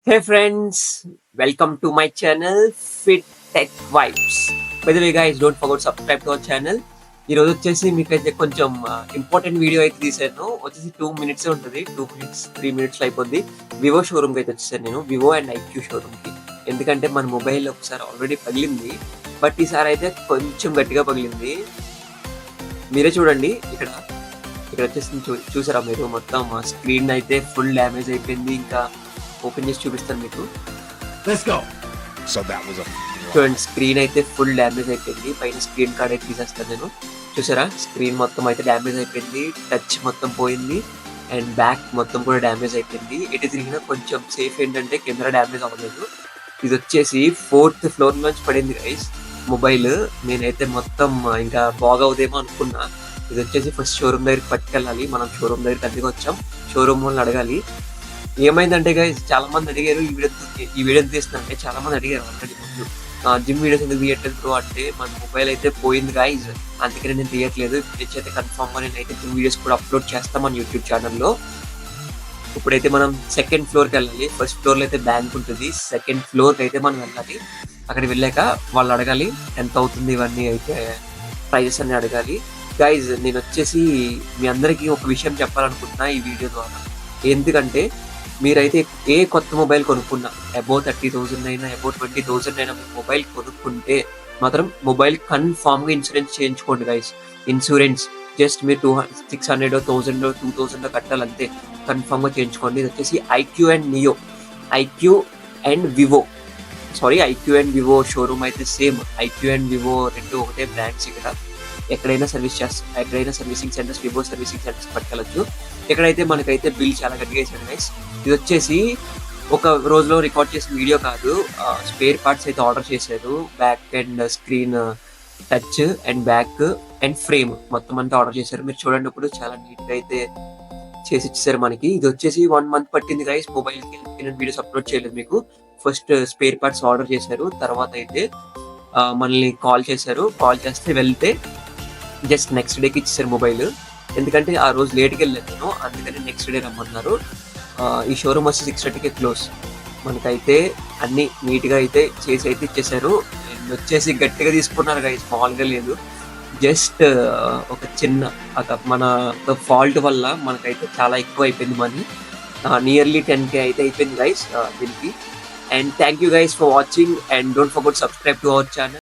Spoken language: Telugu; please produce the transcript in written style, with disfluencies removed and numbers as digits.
Hey friends, welcome to my channel Fit Tech Vibes. By the way guys, don't forget to subscribe to our channel. ఈరోజు వచ్చేసి మీకైతే కొంచెం ఇంపార్టెంట్ వీడియో అయితే తీసాను. వచ్చేసి 2 మినిట్స్ ఉంటుంది. 2 మినిట్స్ 3 మినిట్స్లో అయిపోద్ది. వివో షోరూమ్కి అయితే వచ్చేసాను నేను, వివో అండ్ ఐక్యూ షోరూమ్కి. ఎందుకంటే మన మొబైల్ ఒకసారి ఆల్రెడీ పగిలింది, బట్ ఈసారి అయితే కొంచెం గట్టిగా పగిలింది. మీరే చూడండి, ఇక్కడ ఇక్కడ వచ్చేసి చూసారా మీరు, మొత్తం స్క్రీన్ అయితే ఫుల్ డ్యామేజ్ అయిపోయింది. ఇంకా ఓపెన్ చేసి చూపిస్తాను మీకు. చూడండి, స్క్రీన్ అయితే ఫుల్ డ్యామేజ్ అయిపోయింది. పైన స్క్రీన్ కార్డ్ అయితే తీసేస్తాను నేను. చూసారా, స్క్రీన్ మొత్తం అయితే డ్యామేజ్ అయిపోయింది. టచ్ మొత్తం పోయింది అండ్ బ్యాక్ మొత్తం కూడా డ్యామేజ్ అయిపోయింది. ఎటు తిరిగినా కొంచెం సేఫ్ ఏంటంటే కెమెరా డ్యామేజ్ అవ్వలేదు. ఇది వచ్చేసి 4th ఫ్లోర్ నుంచి పడింది గైస్ మొబైల్. నేనైతే మొత్తం ఇంకా బాగవుదేమో అనుకున్నా. ఇది వచ్చేసి ఫస్ట్ షోరూమ్ దగ్గరికి పట్టుకెళ్ళాలి. మనం షోరూమ్ దగ్గరికి అందుకు వచ్చాం. షోరూమ్ వాళ్ళని అడగాలి. ఏమైందంటే గైస్, చాలా మంది అడిగారు ఈ వీడియో తీస్తుందంటే చాలా మంది అడిగారు ఆల్రెడీ ముందు, జిమ్ వీడియోస్ ఎందుకు తీయట్లేదు బ్రో అంటే, మన మొబైల్ అయితే పోయింది గైస్, అందుకనే నేను తీయట్లేదు. అయితే కన్ఫామ్ గా నేనైతే జిమ్ వీడియోస్ కూడా అప్లోడ్ చేస్తాం మన యూట్యూబ్ ఛానల్లో. ఇప్పుడైతే మనం సెకండ్ ఫ్లోర్కి వెళ్ళాలి. ఫస్ట్ ఫ్లోర్లో అయితే బ్యాంక్ ఉంటుంది, సెకండ్ ఫ్లోర్కి అయితే మనం వెళ్ళాలి. అక్కడికి వెళ్ళాక వాళ్ళు అడగాలి ఎంత అవుతుంది, ఇవన్నీ అయితే ప్రైజెస్ అన్ని అడగాలి. గైజ్, నేను వచ్చేసి మీ అందరికీ ఒక విషయం చెప్పాలనుకుంటున్నా ఈ వీడియో ద్వారా. ఎందుకంటే మీరైతే ఏ కొత్త మొబైల్ కొనుక్కున్నా, అబౌవ్ 30,000 అయినా అబౌవ్ 20,000 అయినా మొబైల్ కొనుక్కుంటే మాత్రం మొబైల్ కన్ఫామ్గా ఇన్సూరెన్స్ చేయించుకోండి గైస్. ఇన్సూరెన్స్ జస్ట్ మీరు 600, 1000, 2000 కట్టాలంతే. కన్ఫామ్గా చేయించుకోండి. ఇది వచ్చేసి iQOO and Neo, iQOO and Vivo, iQOO and Vivo showroom అయితే సేమ్. ఐక్యూ అండ్ వివో రెండు ఒకటే బ్రాండ్స్. ఇక్కడ ఎక్కడైనా servicing centres, Vivo servicing centres పట్టుకెళ్ళచ్చు. ఎక్కడైతే మనకైతే బిల్ చాలా గట్టిగా ఇచ్చాడు గైస్. ఇది వచ్చేసి ఒక రోజులో రికార్డ్ చేసిన వీడియో కాదు, స్పేర్ పార్ట్స్ అయితే ఆర్డర్ చేశారు. Back and screen touch and back and frame మొత్తం అంతా ఆర్డర్ చేశారు. మీరు చూడండి, ఇప్పుడు చాలా నీట్గా అయితే చేసి ఇచ్చేసారు మనకి. ఇది వచ్చేసి 1 మంత్ పట్టింది గైస్ మొబైల్కి. నేను వీడియోస్ అప్లోడ్ చేయలేదు మీకు. ఫస్ట్ స్పేర్ పార్ట్స్ ఆర్డర్ చేశారు, తర్వాత అయితే మనల్ని కాల్ చేశారు. కాల్ చేస్తే వెళ్తే జస్ట్ నెక్స్ట్ డేకి ఇచ్చేసారు మొబైల్. ఎందుకంటే ఆ రోజు లేట్కి వెళ్ళాను నేను, అందుకని నెక్స్ట్ డే రమ్మన్నారు. ఈ షోరూమ్ వచ్చి 6:30కే క్లోజ్. మనకైతే అన్ని నీట్గా అయితే చేసి అయితే ఇచ్చేసారు. వచ్చేసి గట్టిగా తీసుకున్నారు గైస్, మామూలుగా లేదు. జస్ట్ ఒక చిన్న మన ఫాల్ట్ వల్ల మనకైతే చాలా ఎక్కువ అయిపోయింది మనీ. నియర్లీ 10K అయితే అయిపోయింది గైస్ దీనికి. And thank you guys for watching and don't forget subscribe to our channel.